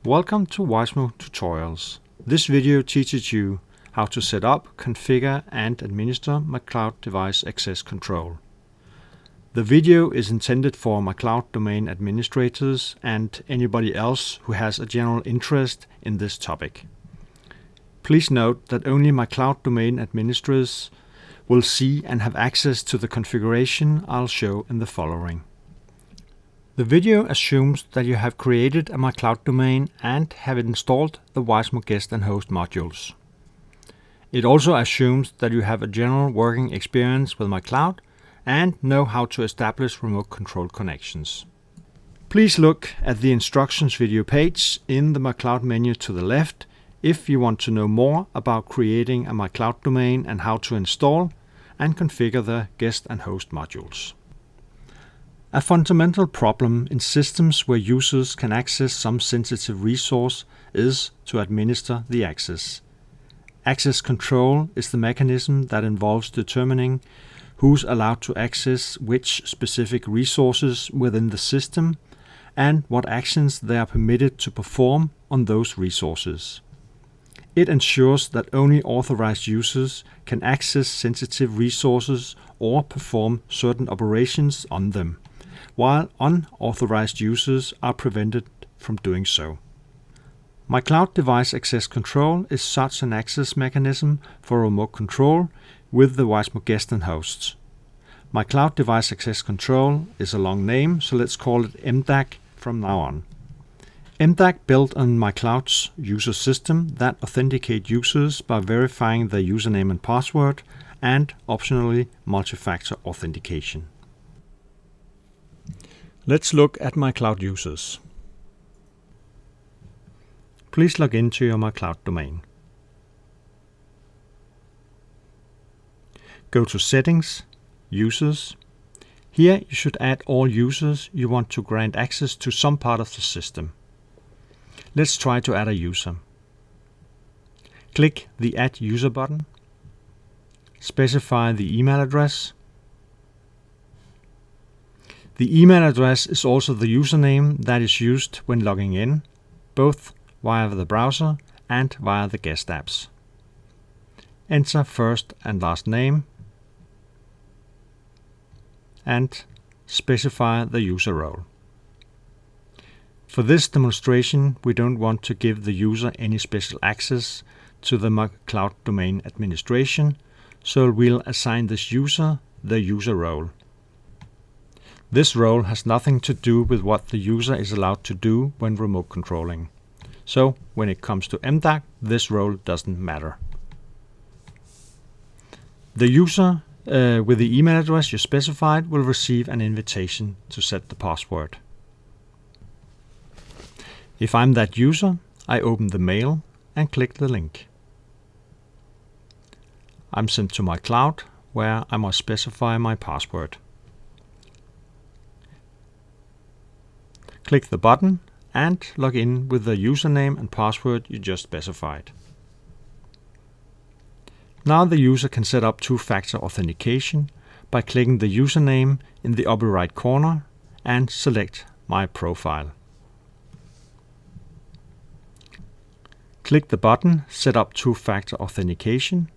Welcome to Wismo Tutorials. This video teaches you how to set up, configure and administer myCloud device access control. The video is intended for myCloud domain administrators and anybody else who has a general interest in this topic. Please note that only myCloud domain administrators will see and have access to the configuration I'll show in the following. The video assumes that you have created a myCloud domain and have installed the Wismo guest and host modules. It also assumes that you have a general working experience with myCloud and know how to establish remote control connections. Please look at the instructions video page in the myCloud menu to the left if you want to know more about creating a myCloud domain and how to install and configure the guest and host modules. A fundamental problem in systems where users can access some sensitive resource is to administer the access. Access control is the mechanism that involves determining who's allowed to access which specific resources within the system and what actions they are permitted to perform on those resources. It ensures that only authorized users can access sensitive resources or perform certain operations on them, while unauthorized users are prevented from doing so. myCloud device access control is such an access mechanism for remote control with the Wismo guest and hosts. myCloud device access control is a long name, so let's call it MDAC from now on. MDAC built on myCloud's user system that authenticate users by verifying their username and password and optionally multi-factor authentication. Let's look at myCloud users. Please log into your myCloud domain. Go to Settings, Users. Here you should add all users you want to grant access to some part of the system. Let's try to add a user. Click the Add User button. Specify the email address. The email address is also the username that is used when logging in, both via the browser and via the guest apps. Enter first and last name and specify the user role. For this demonstration, we don't want to give the user any special access to the myCloud domain administration, so we'll assign this user the user role. This role has nothing to do with what the user is allowed to do when remote controlling. So when it comes to MDAC, this role doesn't matter. The user with the email address you specified will receive an invitation to set the password. If I'm that user, I open the mail and click the link. I'm sent to myCloud, where I must specify my password. Click the button and log in with the username and password you just specified. Now the user can set up two-factor authentication by clicking the username in the upper right corner and select My Profile. Click the button Set up two-factor authentication,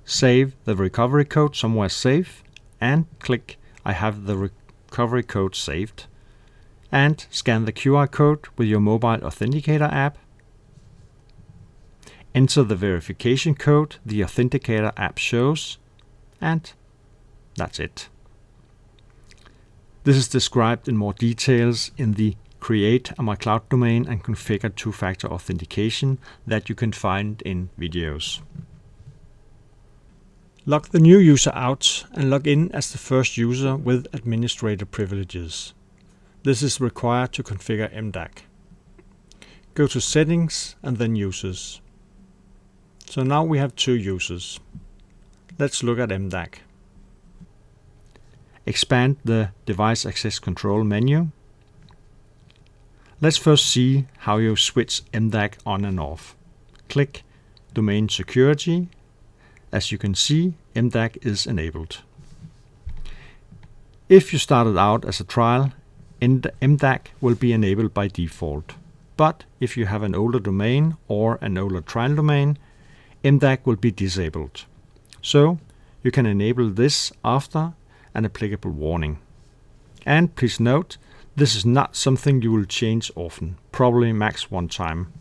save the recovery code somewhere safe and click I have the recovery code saved, and scan the QR code with your mobile authenticator app. Enter the verification code the authenticator app shows, and that's it. This is described in more details in the Create a myCloud domain and configure two-factor authentication that you can find in videos. Log the new user out and log in as the first user with administrator privileges. This is required to configure MDAC. Go to Settings and then Users. So now we have two users. Let's look at MDAC. Expand the Device Access Control menu. Let's first see how you switch MDAC on and off. Click Domain Security. As you can see, MDAC is enabled. If you started out as a trial, MDAC will be enabled by default. but if you have an older domain or an older trial domain, MDAC will be disabled. So you can enable this after an applicable warning. And please note, this is not something you will change often, probably max one time.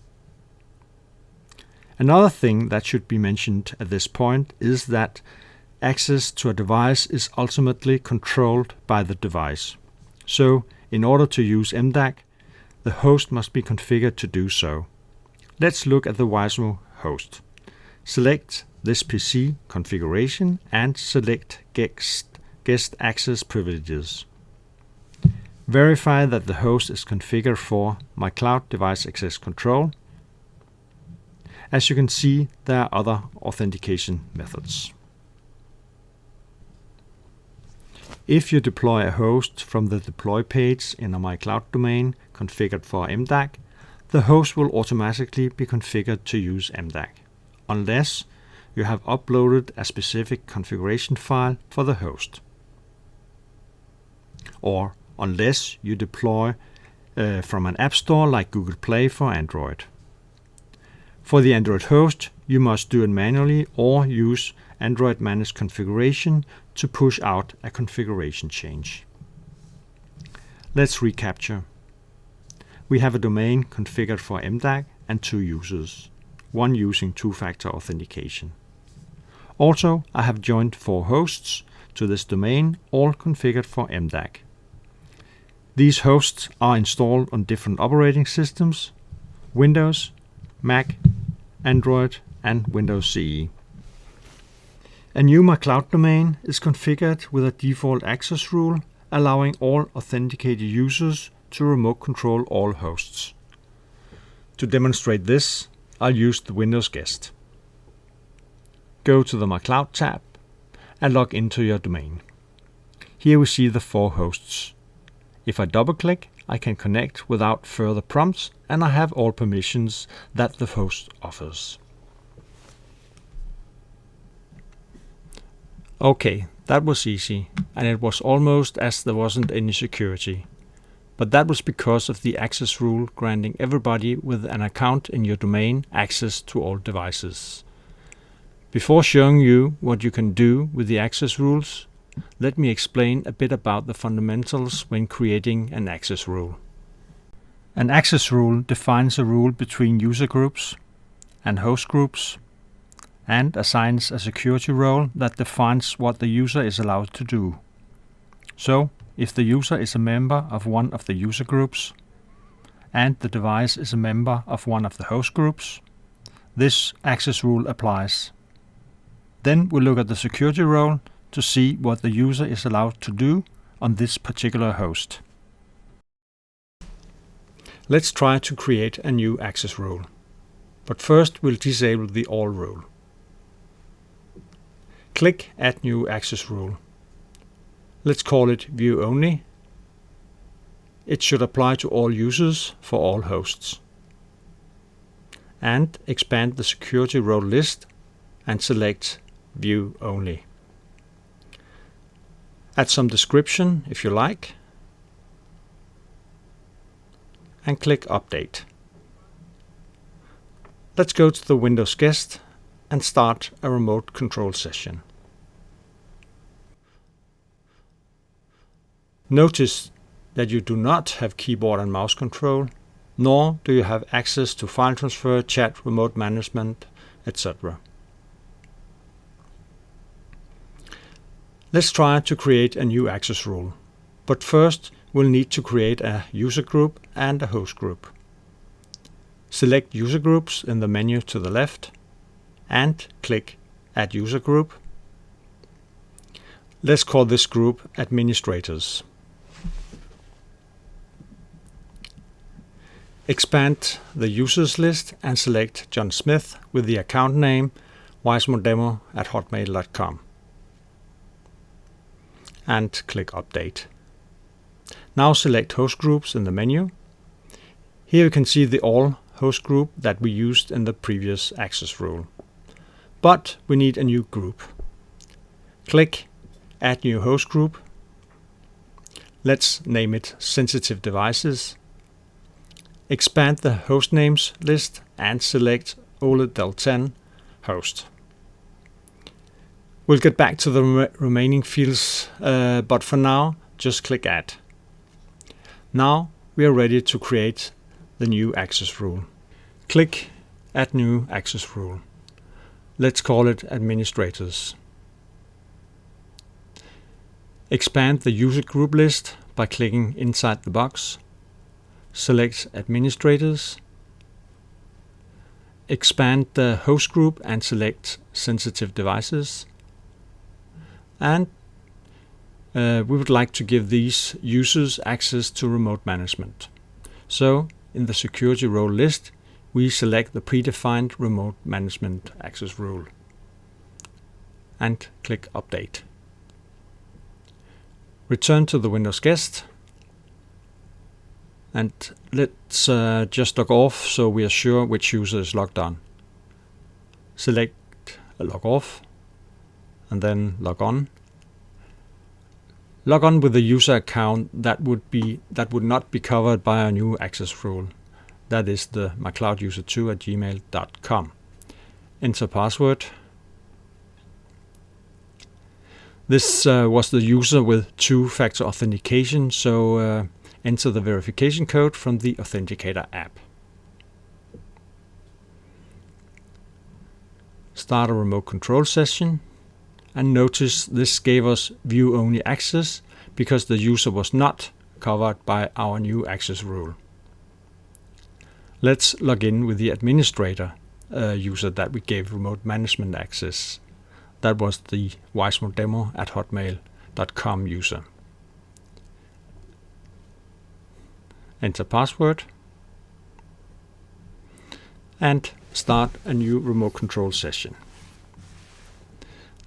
Another thing that should be mentioned at this point is that access to a device is ultimately controlled by the device. So, in order to use MDAC, the host must be configured to do so. Let's look at the Wismo host. Select this PC configuration and select guest access privileges. Verify that the host is configured for myCloud device access control. As you can see, there are other authentication methods. If you deploy a host from the deploy page in a myCloud domain configured for MDAC, the host will automatically be configured to use MDAC, unless you have uploaded a specific configuration file for the host, or unless you deploy from an app store like Google Play for Android. For the Android host, you must do it manually or use Android Managed Configuration to push out a configuration change. Let's recapture. We have a domain configured for MDAC and 2 users, one using two-factor authentication. Also, I have joined 4 hosts to this domain, all configured for MDAC. These hosts are installed on different operating systems: Windows, Mac, Android, and Windows CE. A new myCloud domain is configured with a default access rule, allowing all authenticated users to remote control all hosts. To demonstrate this, I'll use the Windows guest. Go to the myCloud tab and log into your domain. Here we see the 4 hosts. If I double-click, I can connect without further prompts, and I have all permissions that the host offers. Okay, that was easy, and it was almost as there wasn't any security. But that was because of the access rule granting everybody with an account in your domain access to all devices. Before showing you what you can do with the access rules, let me explain a bit about the fundamentals when creating an access rule. An access rule defines a rule between user groups and host groups, and assigns a security role that defines what the user is allowed to do. So, if the user is a member of one of the user groups, and the device is a member of one of the host groups, this access rule applies. Then we look at the security role to see what the user is allowed to do on this particular host. Let's try to create a new access rule. But first we'll disable the all rule. Click Add New Access Rule. Let's call it View Only. It should apply to all users for all hosts. And expand the security role list and select View Only. Add some description if you like, and click Update. Let's go to the Windows guest and start a remote control session. Notice that you do not have keyboard and mouse control, nor do you have access to file transfer, chat, remote management, etc. Let's try to create a new access rule, but first we'll need to create a user group and a host group. Select user groups in the menu to the left and click Add User Group. Let's call this group Administrators. Expand the users list and select John Smith with the account name wismodemo@hotmail.com. And click Update. Now select host groups in the menu. Here you can see the all host group that we used in the previous access rule. But we need a new group. Click Add New Host Group. Let's name it Sensitive Devices. Expand the host names list and select Ole Del 10 host. We'll get back to the remaining fields, but for now, just click Add. Now we are ready to create the new access rule. Click Add New Access Rule. Let's call it Administrators. Expand the user group list by clicking inside the box. Select Administrators. Expand the host group and select Sensitive Devices. And we would like to give these users access to remote management. So in the security role list, we select the predefined remote management access rule and click Update. Return to the Windows guest and let's just log off so we are sure which user is logged on. Select Log Off and then Log On. Log on with a user account that would not be covered by our new access rule. That is the myclouduser2@gmail.com. Enter password. This was the user with two-factor authentication, so enter the verification code from the Authenticator app. Start a remote control session. And notice this gave us view-only access because the user was not covered by our new access rule. Let's log in with the administrator user that we gave remote management access. That was the weismuldemo@hotmail.com user. Enter password and start a new remote control session.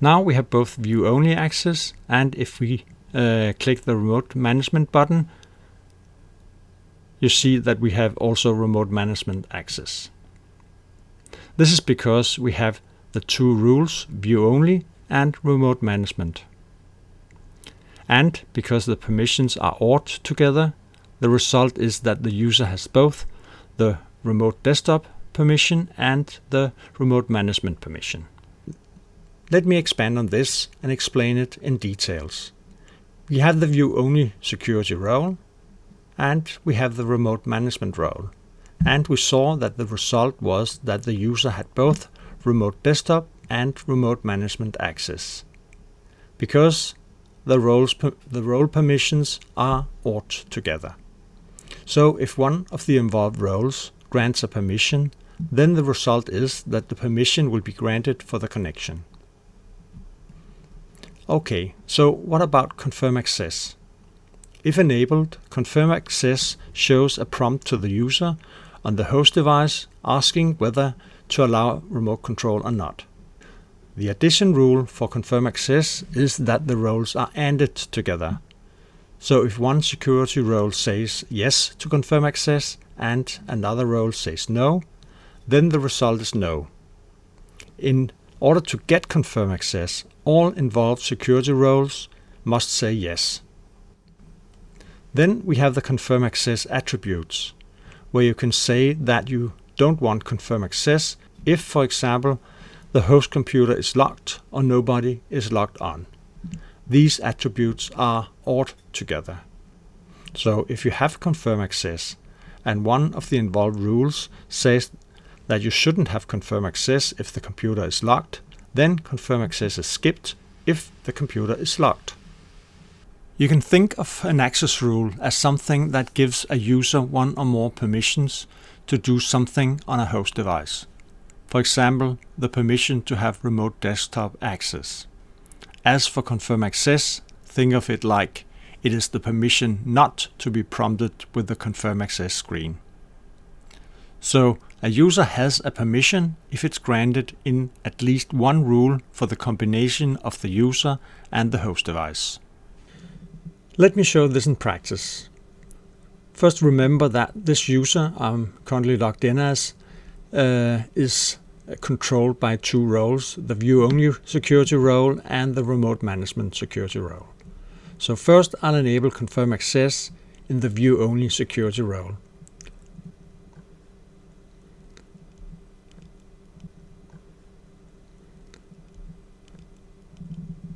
Now we have both view-only access, and if we click the remote management button, you see that we have also remote management access. This is because we have the two rules, view-only and remote management. And because the permissions are ORed together, the result is that the user has both the remote desktop permission and the remote management permission. Let me expand on this and explain it in details. We have the view-only security role and we have the remote management role. And we saw that the result was that the user had both remote desktop and remote management access. Because the role permissions are ORed together. So if one of the involved roles grants a permission, then the result is that the permission will be granted for the connection. Okay, so what about confirm access? If enabled, confirm access shows a prompt to the user on the host device asking whether to allow remote control or not. The addition rule for confirm access is that the roles are ANDed together. So if one security role says yes to confirm access and another role says no, then the result is no. In order to get confirm access, all involved security roles must say yes. Then we have the confirm access attributes, where you can say that you don't want confirm access if, for example, the host computer is locked or nobody is logged on. These attributes are ORed together. So if you have confirm access and one of the involved rules says that you shouldn't have confirm access if the computer is locked, then confirm access is skipped if the computer is locked. You can think of an access rule as something that gives a user one or more permissions to do something on a host device. For example, the permission to have remote desktop access. As for confirm access, think of it like it is the permission not to be prompted with the confirm access screen. So a user has a permission if it's granted in at least one rule for the combination of the user and the host device. Let me show this in practice. First, remember that this user I'm currently logged in as is controlled by two roles, the view-only security role and the remote management security role. So first I'll enable confirm access in the view-only security role.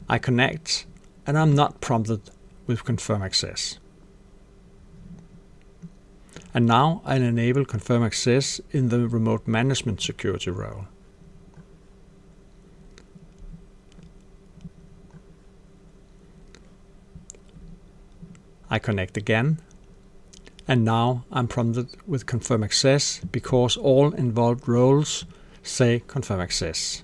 I connect, and I'm not prompted with confirm access. And now I'll enable confirm access in the remote management security role. I connect again, and now I'm prompted with confirm access because all involved roles say confirm access.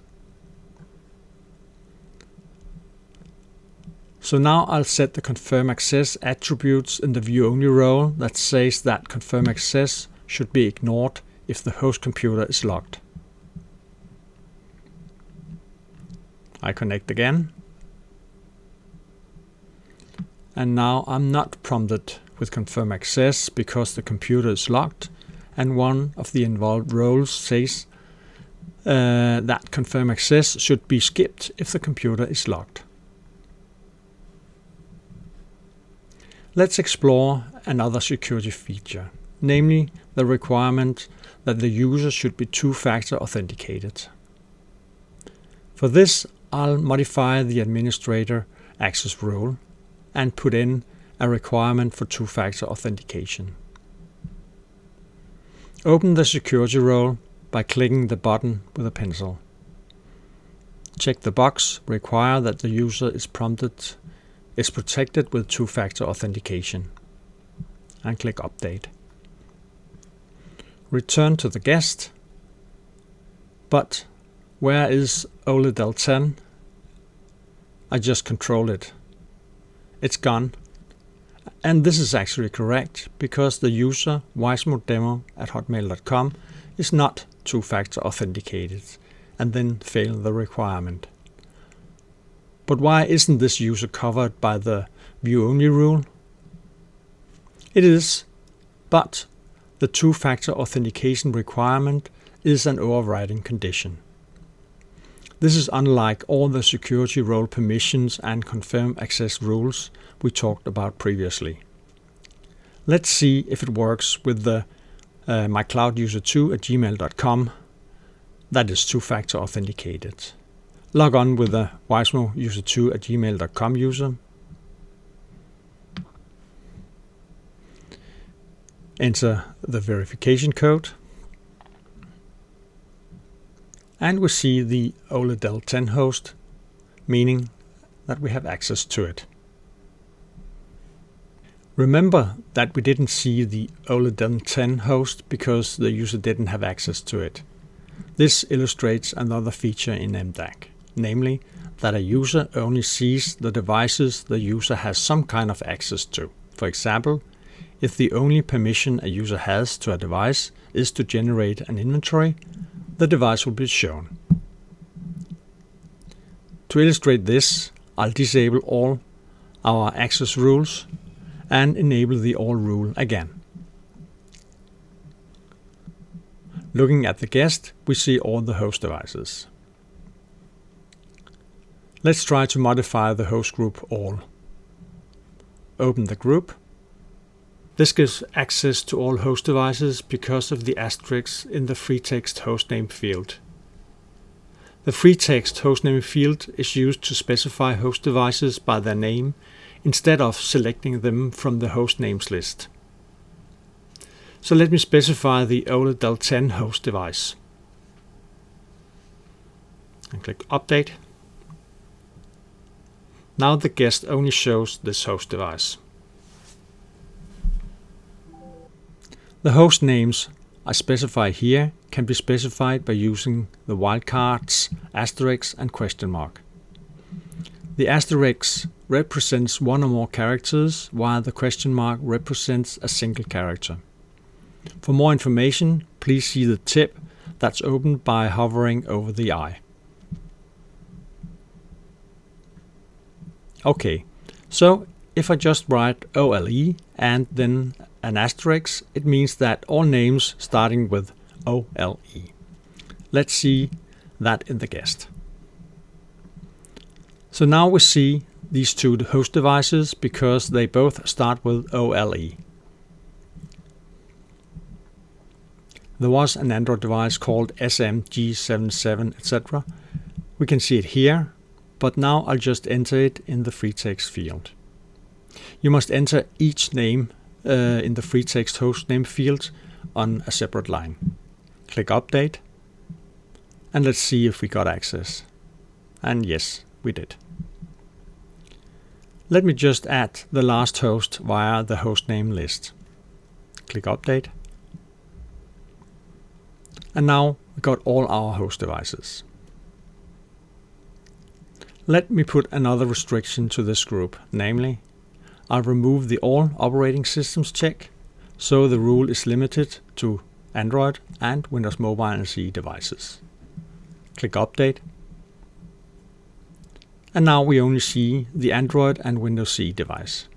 So now I'll set the confirm access attributes in the view only role that says that confirm access should be ignored if the host computer is locked. I connect again. And now I'm not prompted with confirm access because the computer is locked and one of the involved roles says that confirm access should be skipped if the computer is locked. Let's explore another security feature, namely the requirement that the user should be two-factor authenticated. For this, I'll modify the administrator access rule and put in a requirement for two-factor authentication. Open the security role by clicking the button with a pencil. Check the box Require that the user is protected with two-factor authentication, and click Update. Return to the guest, but where is OLEDL 10? I just controlled it. It's gone. And this is actually correct because the user wisemodedemo@hotmail.com is not two-factor authenticated and then failed the requirement. But why isn't this user covered by the view-only rule? It is, but the two-factor authentication requirement is an overriding condition. This is unlike all the security role permissions and confirm access rules we talked about previously. Let's see if it works with the myclouduser2@gmail.com that is two-factor authenticated. Log on with the wisemo-user2@gmail.com user. Enter the verification code. And we see the OLEDL 10 host, meaning that we have access to it. Remember that we didn't see the OLEDL 10 host because the user didn't have access to it. This illustrates another feature in MDAC, namely that a user only sees the devices the user has some kind of access to. For example, if the only permission a user has to a device is to generate an inventory, the device will be shown. To illustrate this, I'll disable all our access rules and enable the all rule again. Looking at the guest, we see all the host devices. Let's try to modify the host group all. Open the group. This gives access to all host devices because of the asterisk in the free text hostname field. The free text hostname field is used to specify host devices by their name instead of selecting them from the host names list. So let me specify the OLEDL 10 host device. And click Update. Now the guest only shows this host device. The host names I specify here can be specified by using the wildcards, asterisk and question mark. The asterisk represents one or more characters, while the question mark represents a single character. For more information, please see the tip that's opened by hovering over the eye. Okay, so if I just write OLE and then an asterisk, it means that all names starting with OLE. Let's see that in the guest. So now we see these two host devices because they both start with OLE. There was an Android device called SMG77, etc. We can see it here, but now I'll just enter it in the free text field. You must enter each name in the free text hostname field on a separate line. Click Update, and let's see if we got access. And yes, we did. Let me just add the last host via the hostname list. Click Update. And now we got all our host devices. Let me put another restriction to this group, namely, I'll remove the All Operating Systems check, so the rule is limited to Android and Windows Mobile and CE devices. Click Update. And now we only see the Android and Windows CE device.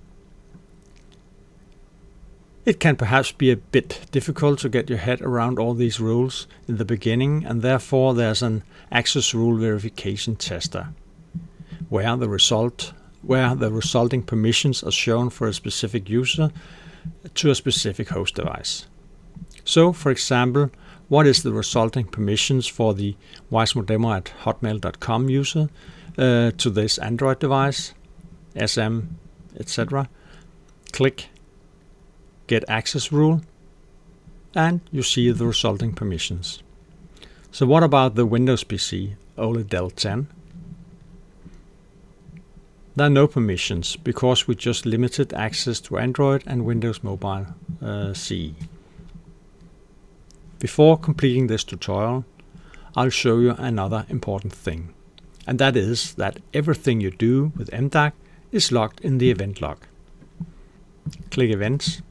It can perhaps be a bit difficult to get your head around all these rules in the beginning, and therefore there's an access rule verification tester, where the resulting permissions are shown for a specific user to a specific host device. So, for example, what is the resulting permissions for the wisemodemo@hotmail.com user to this Android device, SM, etc. Click Get Access Rule, and you see the resulting permissions. So what about the Windows PC, OLED Del 10? There are no permissions because we just limited access to Android and Windows Mobile CE. Before completing this tutorial, I'll show you another important thing, and that is that everything you do with MDAC is logged in the event log. Click Events,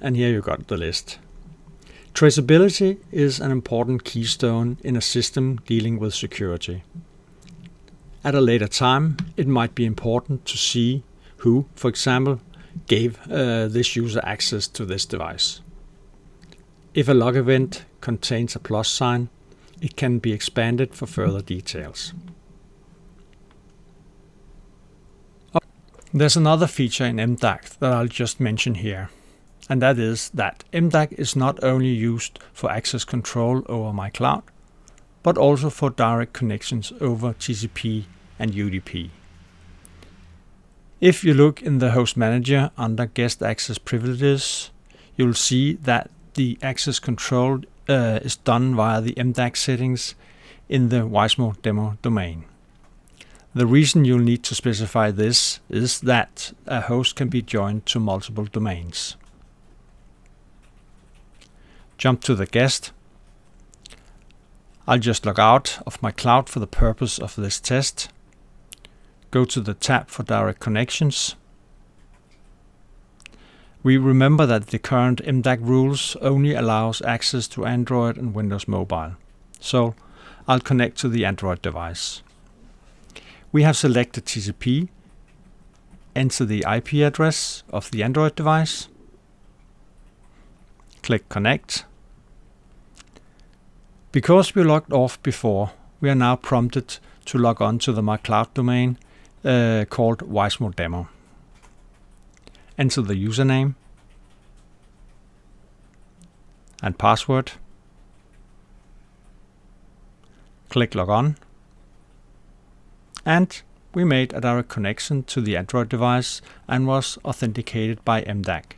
and here you got the list. Traceability is an important keystone in a system dealing with security. At a later time, it might be important to see who, for example, gave this user access to this device. If a log event contains a plus sign, it can be expanded for further details. There's another feature in MDAC that I'll just mention here, and that is that MDAC is not only used for access control over myCloud, but also for direct connections over TCP and UDP. If you look in the host manager under guest access privileges, you'll see that the access control is done via the MDAC settings in the wisemo domain. The reason you'll need to specify this is that a host can be joined to multiple domains. Jump to the guest. I'll just log out of myCloud for the purpose of this test. Go to the tab for direct connections. We remember that the current MDAC rules only allows access to Android and Windows Mobile. So I'll connect to the Android device. We have selected TCP, enter the IP address of the Android device, click Connect. Because we logged off before, we are now prompted to log on to the myCloud domain called wisemo. Enter the username and password. Click Log On. And we made a direct connection to the Android device and was authenticated by MDAC.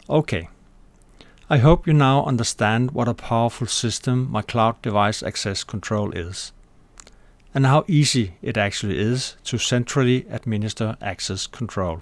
Okay. I hope you now understand what a powerful system myCloud device access control is, and how easy it actually is to centrally administer access control.